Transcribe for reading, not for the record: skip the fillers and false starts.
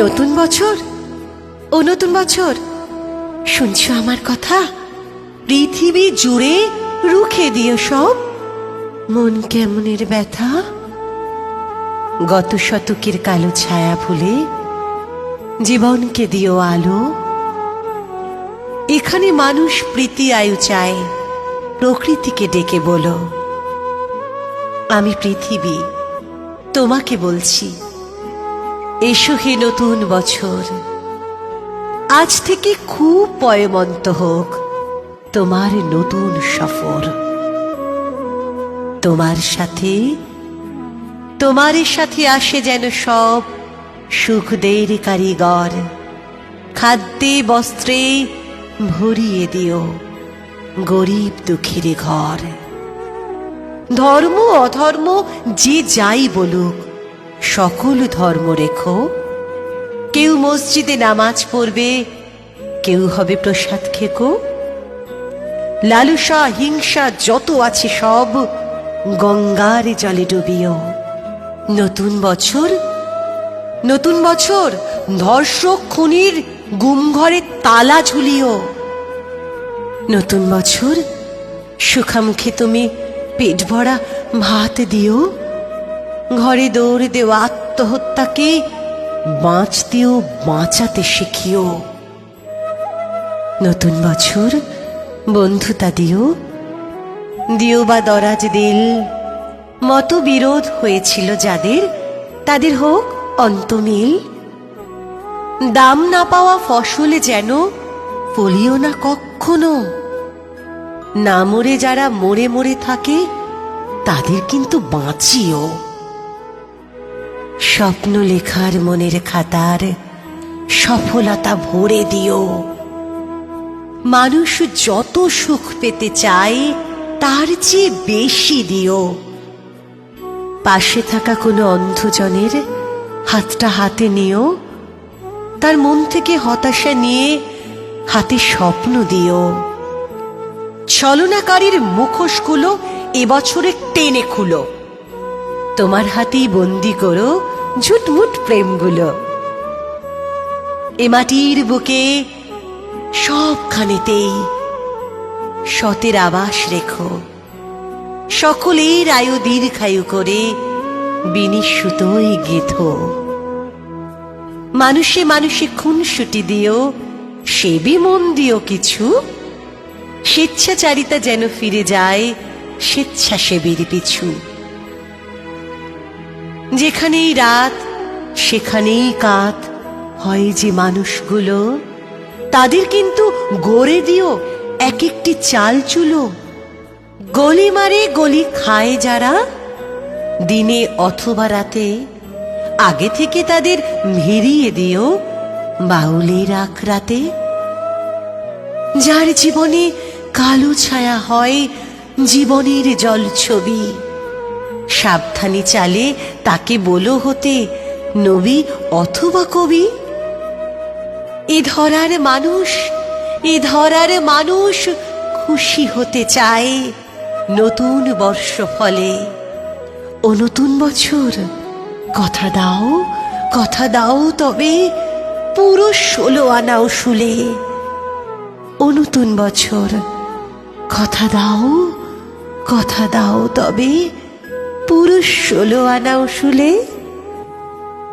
নতুন বছর, ও নতুন বছর, শুনছো আমার কথা? পৃথিবী জুড়ে রুখে দিও সব মন কেমনের ব্যথা। গত শতকের কালো ছায়া ভুলে জীবনকে দিও আলো। এখানে মানুষ প্রীতি আয়ু চায়, প্রকৃতিকে ডেকে বলো, আমি পৃথিবী তোমাকে বলছি, এসো হে নতুন বছর। আজ থেকে খুব পয়মন্ত হোক তোমার নতুন সফর। তোমার সাথে আসে যেন সব সুখদের কারিগর। খাদ্যে বস্ত্রে ভরিয়ে দিও গরিব দুঃখের ঘর। ধর্ম অধর্ম যে যাই বলুক, সকল ধর্ম রেখো। কেউ মসজিদে নামাজ পড়বে, কেউ হবে প্রসাদ খেকো। লালসা হিংসা যত আছে সব গঙ্গার জলে ডুবিও। নতুন বছর, নতুন বছর, ধর্ষক খুনির গুম ঘরে তালা ঝুলিও। নতুন বছর, সুখামুখে তুমি পেট ভরা ভাত দিও। ঘরে দৌড় দেও আত্মহত্যাকে, বাঁচতেও বাঁচাতে শিখিও। নতুন বছর, বন্ধুতা দিও বা দরাজ দিল। মতবিরোধ হয়েছিল যাদের, তাদের হোক অন্তমিল। দাম না পাওয়া ফসলে যেন ফলিও না কখনো। না মরে যারা মরে মরে থাকে, তাদের কিন্তু বাঁচিও। স্বপ্ন লেখার মনের খাতার সফলতা ভরে দিও। মানুষ যত সুখ পেতে চায়, তার চেয়ে বেশি দিও। পাশে থাকা কোনো অন্ধজনের হাতটা হাতে নিও। তার মন থেকে হতাশা নিয়ে হাতে স্বপ্ন দিও। ছলনাকারীর মুখোশগুলো এবছরে টেনে খুলো। তোমার হাতেই বন্দি করো ঝুটমুট প্রেমগুলো। এ মাটির বুকে সবখানেতেই সতের আবাস রেখো। সকলের আয়ু দীর্ঘায়ু করে বিনিশুতোয় গেথো। মানুষে মানুষে খুনসুটি দিও, সেবি মন দিও কিছু। স্বেচ্ছাচারিতা যেন ফিরে যায় স্বেচ্ছাসেবীর পিছু। যেখানেই রাত সেখানেই কাত হয় যে মানুষগুলো, তাদের কিন্তু গড়ে দিও এক একটি চাল চুলো। গলি মারে গলি খায় যারা, দিনে অথবা রাতে, আগে থেকে তাদের ভিড়িয়ে দিও বাউলের আখড়াতে। যার জীবনে কালো ছায়া হয় জীবনের জলছবি, সাবধানে চালে তাকে বলো হতে নবী অথবা কবি। এ ধরার মানুষ খুশি হতে চায় নতুন বর্ষ ফলে। ও নতুন বছর, কথা দাও তবে পুরো 16 আনাও শুলে। ও নতুন বছর, কথা দাও তবে পুরো 16 আনাও শুলে।